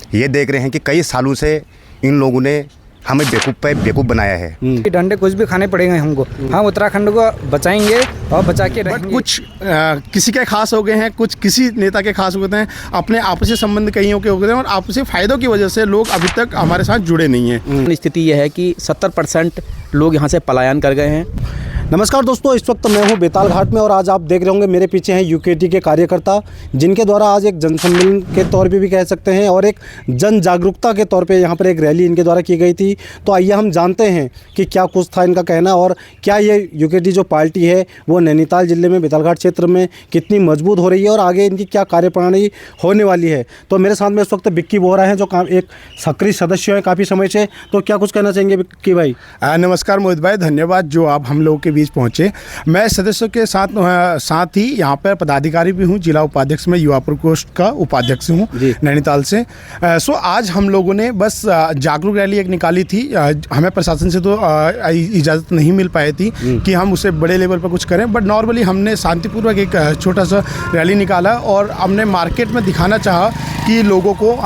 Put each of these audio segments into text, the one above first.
ये देख रहे हैं कि कई सालों से इन लोगों ने हमें बेवकूफ़ बनाया है। डंडे कुछ भी खाने पड़ेंगे हमको, हम उत्तराखंड को बचाएंगे और बचा के रहेंगे। कुछ किसी के खास हो गए हैं, कुछ किसी नेता के खास हो गए हैं, अपने आपसी संबंध कईयों के हो गए हैं और आपसी फायदों की वजह से लोग अभी तक हमारे साथ जुड़े नहीं हैं। स्थिति यह है कि 70% लोग यहाँ से पलायन कर गए हैं। नमस्कार दोस्तों, इस वक्त मैं हूं बेताल घाट में और आज आप देख रहे होंगे मेरे पीछे हैं यूकेटी के कार्यकर्ता, जिनके द्वारा आज एक जनसम्मेलन के तौर पे भी कह सकते हैं और एक जन जागरूकता के तौर पे यहाँ पर एक रैली इनके द्वारा की गई थी। तो आइए हम जानते हैं कि क्या कुछ था इनका कहना और क्या ये यूकेटी जो पार्टी है वो नैनीताल जिले में बेताल घाट क्षेत्र में कितनी मजबूत हो रही है और आगे इनकी क्या कार्यप्रणाली होने वाली है। तो मेरे साथ में इस वक्त बिक्की बोहरा हैं जो एक सक्रिय सदस्य हैं काफ़ी समय से। तो क्या कुछ कहना चाहेंगे बिक्की भाई? नमस्कार मोहित भाई, धन्यवाद जो आप हम लोगों के बीच पहुंचे। मैं सदस्यों के साथ ही यहाँ पर पदाधिकारी भी हूँ, जिला उपाध्यक्ष में युवा प्रकोष्ठ का उपाध्यक्ष हूँ नैनीताल से। सो आज हम लोगों ने बस जागरूक रैली एक निकाली थी। हमें प्रशासन से तो इजाज़त नहीं मिल पाई थी कि हम उसे बड़े लेवल पर कुछ करें, बट नॉर्मली हमने शांतिपूर्वक एक छोटा सा रैली निकाला और हमने मार्केट में दिखाना चाहा कि लोगों को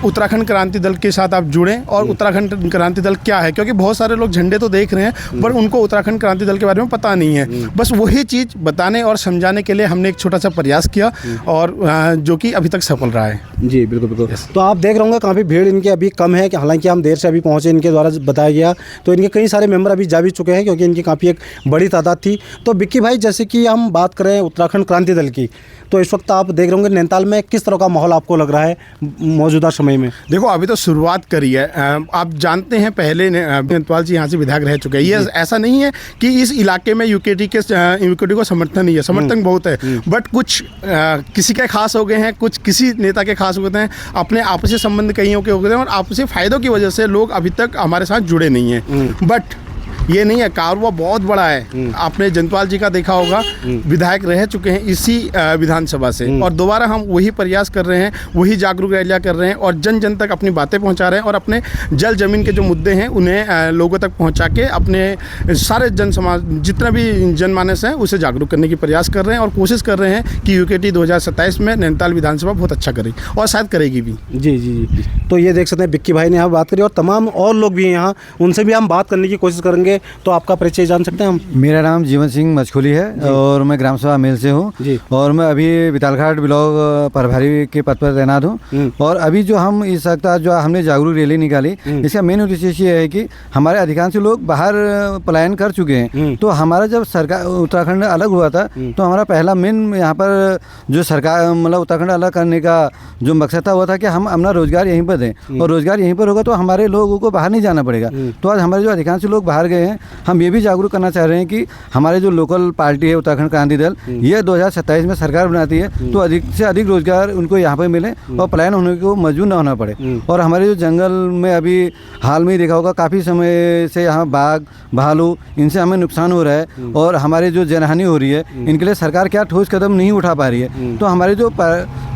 उत्तराखंड क्रांति दल के साथ आप जुड़ें और उत्तराखंड क्रांति दल क्या है, क्योंकि बहुत सारे लोग झंडे तो देख रहे हैं पर उनको उत्तराखंड क्रांति दल के बारे में पता नहीं है। बस वही चीज़ बताने और समझाने के लिए हमने एक छोटा सा प्रयास किया और जो कि अभी तक सफल रहा है। जी बिल्कुल बिल्कुल। तो आप देख रहे होंगे काफ़ी भीड़ इनकी अभी कम है, कि हालांकि हम देर से अभी पहुँचे, इनके द्वारा बताया गया तो इनके कई सारे मेंबर अभी जा भी चुके हैं क्योंकि इनकी काफ़ी एक बड़ी तादाद थी। तो बिक्की भाई, जैसे कि हम बात करें उत्तराखंड क्रांति दल की, तो इस वक्त आप देख रहे होंगे नैनीताल में किस तरह का माहौल आपको लग रहा है मौजूदा समय में? देखो, अभी तो शुरुआत करी है। आप जानते हैं पहले नैनीताल जी यहाँ से विधायक रह चुके हैं। ये ऐसा नहीं है कि इस इलाके में यूकेटी को समर्थन नहीं है, समर्थन बहुत है, बट कुछ किसी के खास हो गए हैं, कुछ किसी नेता के खास हो गए हैं, अपने आपसी संबंध कईयों के हो गए हैं और आपसी फायदों की वजह से लोग अभी तक हमारे साथ जुड़े नहीं हैं। बट ये नहीं है, कारवा बहुत बड़ा है। आपने जंतपाल जी का देखा होगा, विधायक रह चुके हैं इसी विधानसभा से और दोबारा हम वही प्रयास कर रहे हैं, वही जागरूक रैलियाँ कर रहे हैं और जन जन तक अपनी बातें पहुंचा रहे हैं और अपने जल जमीन के जो मुद्दे हैं उन्हें लोगों तक पहुंचा के अपने सारे जन समाज जितना भी जनमानस है उसे जागरूक करने की प्रयास कर रहे हैं और कोशिश कर रहे हैं कि यूकेटी 2027 में नैनीताल विधानसभा बहुत अच्छा करेगी और शायद करेगी भी। जी जी जी। तो ये देख सकते हैं बिक्की भाई ने यहाँ बात करी और तमाम और लोग भी हैं यहाँ, उनसे भी हम बात करने की कोशिश करेंगे। तो आपका परिचय जान सकते हैं हम? मेरा नाम जीवन सिंह मछकुली है और मैं ग्राम सभा मेल से हूँ और मैं अभी बेताल घाट ब्लॉक प्रभारी के पद पर तैनात हूँ। और अभी जो हम इस वक्त जो हमने जागरूक रैली निकाली, इसका मेन उद्देश्य ये है कि हमारे अधिकांश लोग बाहर पलायन कर चुके हैं। तो हमारा जब सरकार उत्तराखंड अलग हुआ था तो हमारा पहला मेन यहाँ पर जो सरकार मतलब उत्तराखंड अलग करने का जो मकसद था वो था कि हम अपना रोजगार यहीं पर दें और रोजगार यहीं पर होगा तो हमारे लोगों को बाहर नहीं जाना पड़ेगा। तो आज हमारे जो अधिकांश लोग बाहर गए हैं, हम ये भी जागरूक करना चाह रहे हैं कि हमारे जो लोकल पार्टी है उत्तराखंड क्रांति दल, ये 2027 में सरकार बनाती है तो अधिक से अधिक रोजगार उनको यहाँ पर मिले और पलायन होने को मजबूर न होना पड़े। और हमारे जो जंगल में अभी हाल में ही देखा होगा काफ़ी समय से यहाँ बाघ भालू इनसे हमें नुकसान हो रहा है और हमारे जो जनहानि हो रही है, इनके लिए सरकार क्या ठोस कदम नहीं उठा पा रही है। तो हमारे जो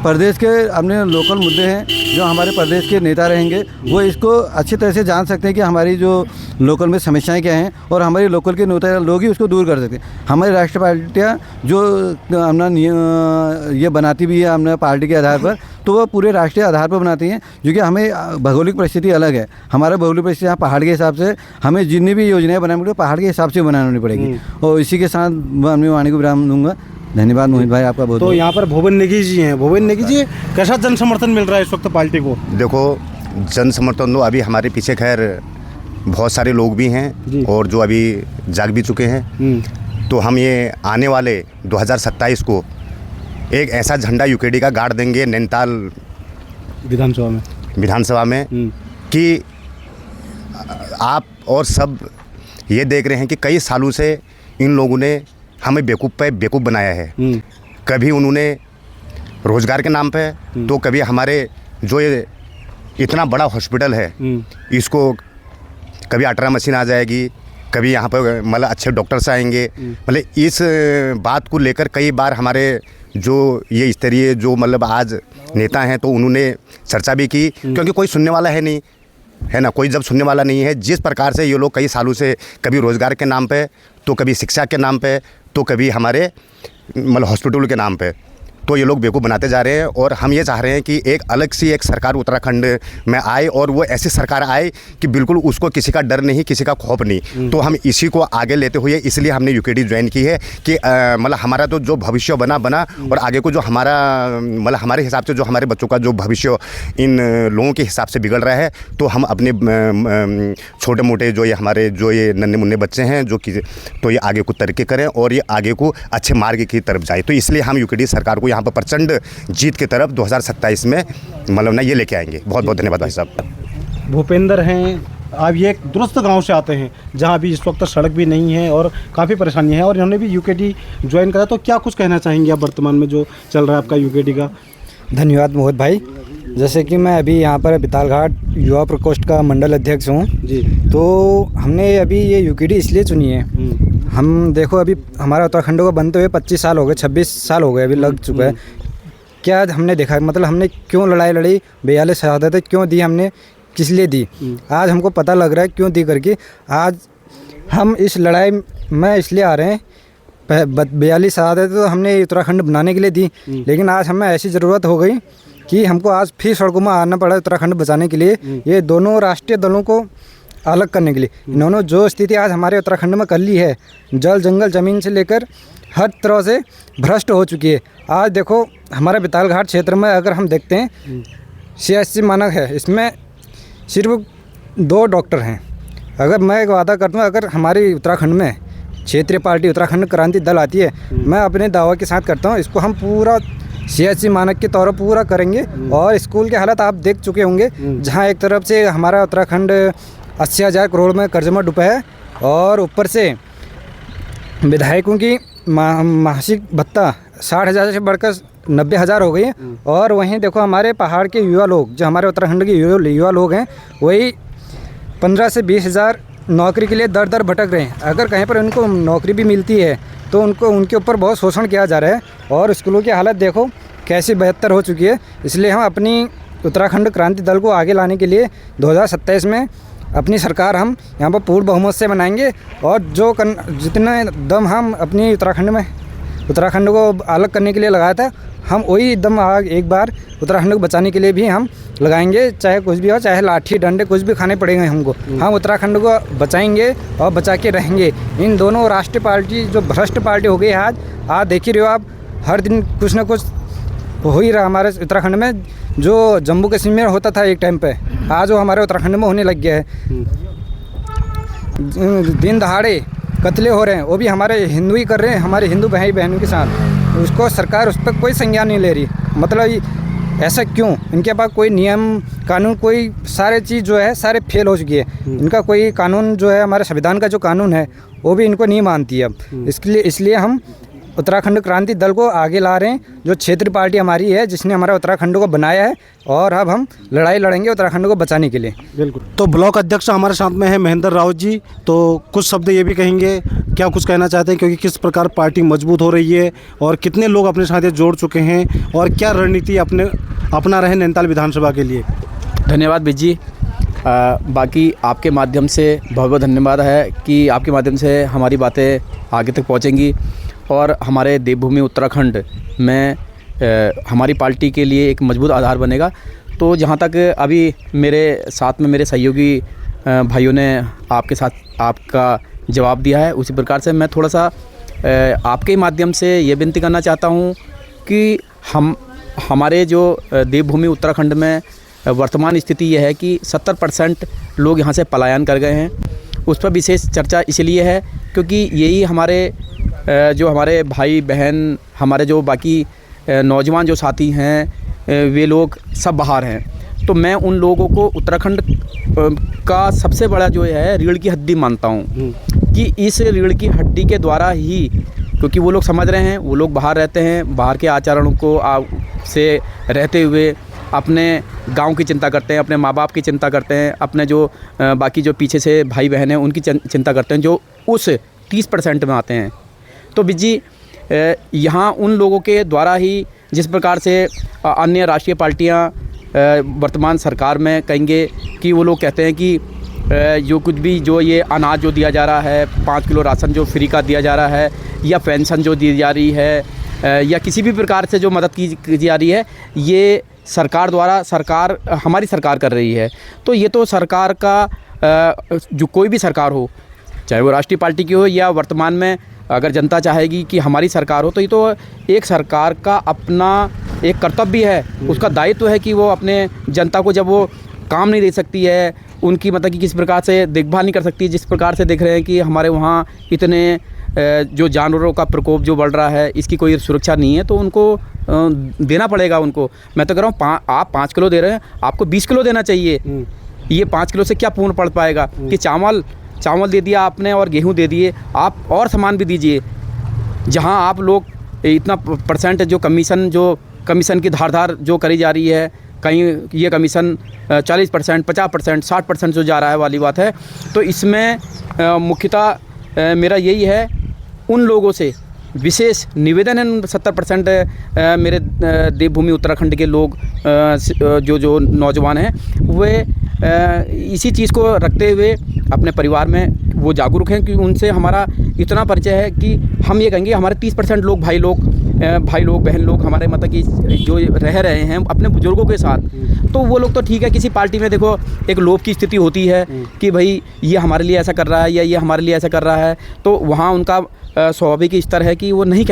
प्रदेश के अपने लोकल मुद्दे हैं, जो हमारे प्रदेश के नेता रहेंगे वो इसको अच्छी तरह से जान सकते हैं कि हमारी जो लोकल में समस्याएं क्या हैं और हमारे लोकल के नेता लोग ही उसको दूर कर सकते हैं। हमारी राष्ट्रीय पार्टियाँ जो अपना ये बनाती भी है अपने पार्टी के आधार पर, तो वह पूरे राष्ट्रीय आधार पर बनाती हैं, क्योंकि हमें भौगोलिक परिस्थिति अलग है। हमारा भौगोलिक परिस्थिति यहाँ पहाड़ के हिसाब से हमें जितनी भी योजनाएं बनानी पड़ेगी पहाड़ के हिसाब से बनानी पड़ेगी। और इसी के साथ मैं अपनी वाणी को विराम दूंगा। धन्यवाद मोहित भाई आपका बहुत। तो यहाँ पर भुवन नेगी जी हैं। भुवन नेगी जी, कैसा जन समर्थन मिल रहा है इस वक्त पार्टी को? देखो, जन समर्थन तो अभी हमारे पीछे खैर बहुत सारे लोग भी हैं और जो अभी जाग भी चुके हैं। तो हम ये आने वाले 2027 को एक ऐसा झंडा यूकेटी का गाड़ देंगे नैनीताल विधानसभा में कि आप और सब ये देख रहे हैं कि कई सालों से इन लोगों ने हमें बेवकूफ़ बनाया है। कभी उन्होंने रोज़गार के नाम पे, तो कभी हमारे जो ये इतना बड़ा हॉस्पिटल है इसको कभी अल्ट्रा मशीन आ जाएगी, कभी यहाँ पर मतलब अच्छे डॉक्टर्स आएंगे। मतलब इस बात को लेकर कई बार हमारे जो ये स्तरीय जो मतलब आज नेता हैं तो उन्होंने चर्चा भी की, क्योंकि कोई सुनने वाला है नहीं, है ना, कोई जब सुनने वाला नहीं है। जिस प्रकार से ये लोग कई सालों से कभी रोज़गार के नाम पे, तो कभी शिक्षा के नाम पे, तो कभी हमारे मतलब हॉस्पिटल के नाम पे, तो ये लोग बेवकूफ़ बनाते जा रहे हैं। और हम ये चाह रहे हैं कि एक अलग सी एक सरकार उत्तराखंड में आए और वो ऐसी सरकार आए कि बिल्कुल उसको किसी का डर नहीं, किसी का खौफ नहीं। तो हम इसी को आगे लेते हुए इसलिए हमने यूकेडी ज्वाइन की है कि मतलब हमारा तो जो भविष्य बना और आगे को जो हमारा मतलब हमारे हिसाब से जो हमारे बच्चों का जो भविष्य इन लोगों के हिसाब से बिगड़ रहा है, तो हम अपने छोटे मोटे जो ये हमारे जो ये नन्हे मुन्ने बच्चे हैं जो कि तो ये आगे को तरक्की करें और ये आगे को अच्छे मार्ग की तरफ जाए। तो इसलिए हम यूकेडी सरकार को यहाँ पर प्रचंड जीत की तरफ 2027 में मतलब ना ये लेके आएंगे। बहुत बहुत धन्यवाद भाई साहब। भूपेंद्र हैं, आप ये एक दुरुस्त गांव से आते हैं जहां अभी इस वक्त सड़क भी नहीं है और काफ़ी परेशानी है, और इन्होंने भी यूकेडी ज्वाइन करा। तो क्या कुछ कहना चाहेंगे आप वर्तमान में जो चल रहा है आपका यूकेडी का? धन्यवाद मोहित भाई। जैसे कि मैं अभी यहाँ पर बितालघाट युवा प्रकोष्ठ का मंडल अध्यक्ष हूँ जी। तो हमने अभी ये यूकेडी इसलिए चुनी है, हम देखो अभी हमारा उत्तराखंड को बनते हुए 25 साल हो गए, 26 साल हो गए अभी लग चुका है। क्या हमने देखा, मतलब हमने क्यों लड़ाई लड़ी, 42 शहादतें क्यों दी, हमने किस लिए दी, आज हमको पता लग रहा है क्यों दी करके। आज हम इस लड़ाई में इसलिए आ रहे हैं, 42 शहादतें तो हमने उत्तराखंड बनाने के लिए दी, लेकिन आज हमें ऐसी ज़रूरत हो गई कि हमको आज फिर सड़कों में आना पड़ा उत्तराखंड बचाने के लिए, ये दोनों राष्ट्रीय दलों को अलग करने के लिए। इन्होंने जो स्थिति आज हमारे उत्तराखंड में कर ली है, जल जंगल ज़मीन से लेकर हर तरह से भ्रष्ट हो चुकी है। आज देखो हमारे बितालघाट क्षेत्र में अगर हम देखते हैं CSC मानक है, इसमें सिर्फ 2 डॉक्टर हैं। अगर मैं एक वादा करता हूँ, अगर हमारी उत्तराखंड में क्षेत्रीय पार्टी उत्तराखंड क्रांति दल आती है, मैं अपने दावा के साथ करता हूँ इसको हम पूरा CSC मानक के तौर पर पूरा करेंगे। और स्कूल के हालत आप देख चुके होंगे, जहाँ एक तरफ से हमारा उत्तराखंड 80,000 करोड़ में कर्ज में डूबा है और ऊपर से विधायकों की मासिक भत्ता 60,000 से बढ़कर 90,000 हो गई है। और वहीं देखो हमारे पहाड़ के युवा लोग, जो हमारे उत्तराखंड के युवा लोग हैं, वही 15 से 20,000 नौकरी के लिए दर दर भटक रहे हैं। अगर कहीं पर उनको नौकरी भी मिलती है तो उनके ऊपर बहुत शोषण किया जा रहा है और स्कूलों की हालत देखो कैसी बेहतर हो चुकी है। इसलिए हम अपनी उत्तराखंड क्रांति दल को आगे लाने के लिए 2027 में अपनी सरकार हम यहाँ पर पूर्ण बहुमत से बनाएंगे और जितने दम हम अपनी उत्तराखंड को अलग करने के लिए लगाया था, हम वही दम एक बार उत्तराखंड को बचाने के लिए भी हम लगाएंगे, चाहे कुछ भी हो, चाहे लाठी डंडे कुछ भी खाने पड़ेंगे हमको। हम उत्तराखंड को बचाएंगे और बचा के रहेंगे। इन दोनों राष्ट्रीय पार्टी जो भ्रष्ट पार्टी हो गई है, आज देख ही रहे हो आप, हर दिन कुछ ना कुछ हो ही रहा हमारे उत्तराखंड में। जो जम्मू कश्मीर में होता था एक टाइम पे, आज वो हमारे उत्तराखंड में होने लग गया है। दिन दहाड़े कत्ले हो रहे हैं, वो भी हमारे हिंदू ही कर रहे हैं, हमारे हिंदू भाई बहनों के साथ। उसको सरकार उस पर कोई संज्ञान नहीं ले रही। मतलब ऐसा क्यों? इनके पास कोई नियम कानून, कोई सारे चीज़ जो है सारे फेल हो चुकी है। इनका कोई कानून जो है, हमारे संविधान का जो कानून है वो भी इनको नहीं मानती है अब। इसलिए हम उत्तराखंड क्रांति दल को आगे ला रहे हैं, जो क्षेत्रीय पार्टी हमारी है जिसने हमारा उत्तराखंड को बनाया है, और अब हम लड़ाई लड़ेंगे उत्तराखंड को बचाने के लिए। बिल्कुल। तो ब्लॉक अध्यक्ष हमारे साथ में है महेंद्र राउत जी, तो कुछ शब्द ये भी कहेंगे, क्या कुछ कहना चाहते हैं, क्योंकि किस प्रकार पार्टी मजबूत हो रही है और कितने लोग अपने साथ ये जोड़ चुके हैं और क्या रणनीति अपना रहे नैनीताल विधानसभा के लिए? धन्यवाद विज जी। बाकी आपके माध्यम से बहुत बहुत धन्यवाद है कि आपके माध्यम से हमारी बातें आगे तक पहुँचेंगी और हमारे देवभूमि उत्तराखंड में हमारी पार्टी के लिए एक मजबूत आधार बनेगा। तो जहाँ तक अभी मेरे साथ में मेरे सहयोगी भाइयों ने आपके साथ आपका जवाब दिया है, उसी प्रकार से मैं थोड़ा सा आपके माध्यम से ये विनती करना चाहता हूँ कि हमारे जो देवभूमि उत्तराखंड में वर्तमान स्थिति यह है कि 70% लोग यहाँ से पलायन कर गए हैं। उस पर विशेष चर्चा इसलिए है क्योंकि यही हमारे भाई बहन, हमारे जो बाकी नौजवान जो साथी हैं, वे लोग सब बाहर हैं। तो मैं उन लोगों को उत्तराखंड का सबसे बड़ा जो है रीढ़ की हड्डी मानता हूँ कि इस रीढ़ की हड्डी के द्वारा ही, क्योंकि वो लोग समझ रहे हैं, वो लोग बाहर रहते हैं, बाहर के आचरणों को से रहते हुए अपने गांव की चिंता करते हैं, अपने माँ बाप की चिंता करते हैं, अपने जो बाकी जो पीछे से भाई बहन हैं उनकी चिंता करते हैं, जो उस 30% में आते हैं। तो बिजी यहाँ उन लोगों के द्वारा ही, जिस प्रकार से अन्य राष्ट्रीय पार्टियाँ वर्तमान सरकार में कहेंगे कि वो लोग कहते हैं कि जो कुछ भी जो ये अनाज जो दिया जा रहा है, 5 किलो राशन जो फ्री का दिया जा रहा है, या पेंशन जो दी जा रही है, या किसी भी प्रकार से जो मदद की जा रही है, ये सरकार द्वारा हमारी सरकार कर रही है। तो ये तो सरकार का जो कोई भी सरकार हो, चाहे वो राष्ट्रीय पार्टी की हो या वर्तमान में अगर जनता चाहेगी कि हमारी सरकार हो, तो ये तो एक सरकार का अपना एक कर्तव्य है, उसका दायित्व है कि वो अपने जनता को जब वो काम नहीं दे सकती है, उनकी मतलब कि किस प्रकार से देखभाल नहीं कर सकती, जिस प्रकार से देख रहे हैं कि हमारे वहाँ इतने जो जानवरों का प्रकोप जो बढ़ रहा है, इसकी कोई सुरक्षा नहीं है, तो उनको देना पड़ेगा उनको। मैं तो कह रहा हूँ आप 5 किलो दे रहे हैं, आपको 20 किलो देना चाहिए। ये 5 किलो से क्या पूर्ण पड़ पाएगा कि चावल दे दिया आपने और गेहूँ दे दिए, आप और सामान भी दीजिए। जहाँ आप लोग इतना परसेंट जो कमीशन की धार जो करी जा रही है, कहीं ये कमीशन 40%, 50%, 60% जो जा रहा है वाली बात है। तो इसमें मुख्यतः मेरा यही है, उन लोगों से विशेष निवेदन है, 70% मेरे देवभूमि उत्तराखंड के लोग जो नौजवान हैं, वे इसी चीज़ को रखते हुए अपने परिवार में वो जागरूक हैं कि उनसे हमारा इतना परिचय है कि हम ये कहेंगे हमारे 30% लोग भाई लोग बहन लोग हमारे मतलब कि जो रह रहे हैं अपने बुजुर्गों के साथ, तो वो लोग तो ठीक है। किसी पार्टी में देखो एक लोभ की स्थिति होती है कि भाई ये हमारे लिए ऐसा कर रहा है या ये हमारे लिए ऐसा कर रहा है, तो वहाँ उनका स्वाभाविक स्तर है कि वो नहीं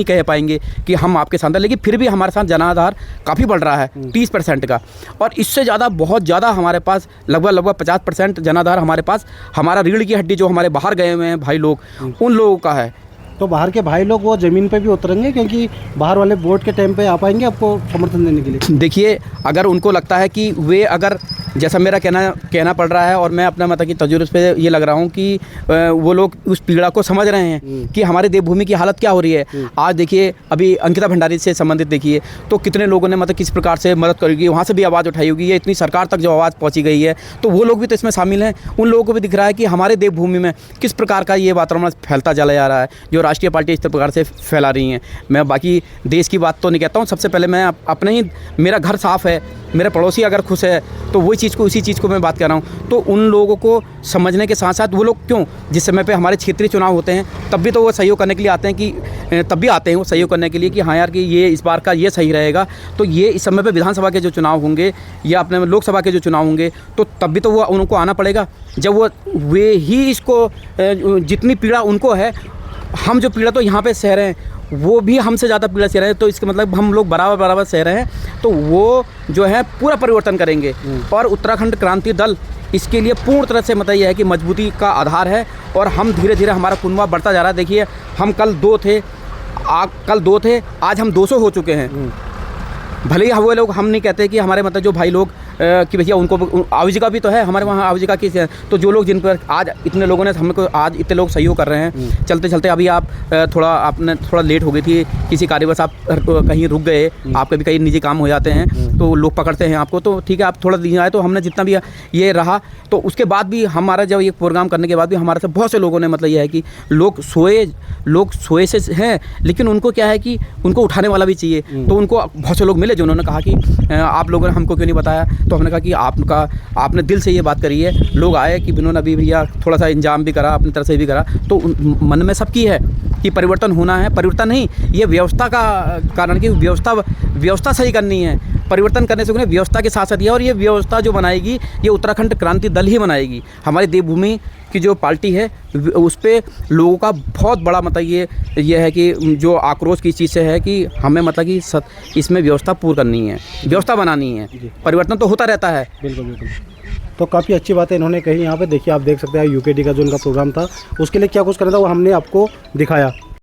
कह पाएंगे कि हम आपके साथ हैं। लेकिन फिर भी हमारे साथ जनाधार काफ़ी बढ़ रहा है 30% का, और इससे ज़्यादा बहुत ज़्यादा हमारे पास लगभग 50% जनाधार हमारे पास, हमारा रीढ़ की हड्डी जो हमारे बाहर गए हुए हैं भाई लोग, उन लोगों का है। तो बाहर के भाई लोग वो ज़मीन पे भी उतरेंगे, क्योंकि बाहर वाले वोट के टाइम पे आ पाएंगे आपको समर्थन देने के लिए? देखिए, अगर उनको लगता है कि वे अगर जैसा मेरा कहना पड़ रहा है, और मैं अपना मतलब कि तजुर्बे पे ये लग रहा हूँ कि वो लोग उस पीड़ा को समझ रहे हैं कि हमारे देवभूमि की हालत क्या हो रही है। आज देखिए, अभी अंकिता भंडारी से संबंधित देखिए तो कितने लोगों ने मतलब किस प्रकार से मदद करेगी, वहाँ से भी आवाज़ उठाई होगी, ये इतनी सरकार तक जो आवाज़ पहुँची गई है, तो वो लोग भी तो इसमें शामिल हैं। उन लोगों को भी दिख रहा है कि हमारे देवभूमि में किस प्रकार का ये वातावरण फैलता चला जा रहा है, जो राष्ट्रीय पार्टी इस प्रकार से फैला रही हैं। मैं बाकी देश की बात तो नहीं कहता हूँ, सबसे पहले मैं अपने ही, मेरा घर साफ़ है, मेरे पड़ोसी अगर खुश है तो उसी चीज़ को मैं बात कर रहा हूँ। तो उन लोगों को समझने के साथ साथ वो लोग क्यों, जिस समय पे हमारे क्षेत्रीय चुनाव होते हैं तब भी तो वो सहयोग करने के लिए आते हैं, कि तब भी आते हैं वो सहयोग करने के लिए कि हाँ यार कि ये इस बार का ये सही रहेगा। तो ये इस समय पे विधानसभा के जो चुनाव होंगे या अपने लोकसभा के जो चुनाव होंगे, तो तब भी तो वो उनको आना पड़ेगा। जब वे ही इसको, जितनी पीड़ा उनको है, हम जो पीड़ा तो यहाँ पे सह रहे हैं, वो भी हमसे ज़्यादा पीड़ा सह रहे हैं, तो इसका मतलब हम लोग बराबर सह रहे हैं। तो वो जो है पूरा परिवर्तन करेंगे, और उत्तराखंड क्रांति दल इसके लिए पूर्ण तरह से मतलब ये है कि मजबूती का आधार है, और हम धीरे धीरे हमारा कुनबा बढ़ता जा रहा है। देखिए, हम कल 2 थे, आज हम 200 हो चुके हैं। भले ही वो लोग, हम नहीं कहते कि हमारे मतलब जो भाई लोग कि भैया उनको आजीविका भी तो है, हमारे वहाँ आजीविका की, तो जो लोग जिन पर आज इतने लोगों ने हमको आज इतने लोग सहयोग कर रहे हैं, चलते चलते अभी आपने थोड़ा लेट हो गई थी, किसी कार्यवश आप कहीं रुक गए, आपके भी कई निजी काम हो जाते हैं, तो लोग पकड़ते हैं आपको, तो ठीक है आप थोड़ा दिन आए, तो हमने जितना भी ये रहा, तो उसके बाद भी हमारा जब ये प्रोग्राम करने के बाद भी हमारे से बहुत से लोगों ने मतलब ये है कि लोग सोए से हैं, लेकिन उनको क्या है कि उनको उठाने वाला भी चाहिए। तो उनको बहुत से लोग मिले जिन्होंने कहा कि आप लोगों ने हमको क्यों नहीं बताया, तो हमने कहा कि आपने दिल से ये बात करी है। लोग आए कि उन्होंने अभी भैया थोड़ा सा इंतजाम भी करा, अपनी तरफ से भी करा, तो मन में सबकी है कि परिवर्तन होना है। परिवर्तन नहीं, ये व्यवस्था का कारण, कि व्यवस्था सही करनी है। परिवर्तन करने से उन्हें व्यवस्था के साथ साथ है, और ये व्यवस्था जो बनाएगी ये उत्तराखंड क्रांति दल ही बनाएगी। हमारी देवभूमि की जो पार्टी है उस पर लोगों का बहुत बड़ा मतलब ये है कि जो आक्रोश की चीज़ से है कि हमें मतलब कि इसमें व्यवस्था पूर्ण करनी है, व्यवस्था बनानी है। परिवर्तन तो होता रहता है। बिल्कुल। तो काफ़ी अच्छी बातें इन्होंने कही यहाँ पे। देखिए, आप देख सकते हैं यूकेटी का जो उनका प्रोग्राम था, उसके लिए क्या कुछ करना था वो हमने आपको दिखाया।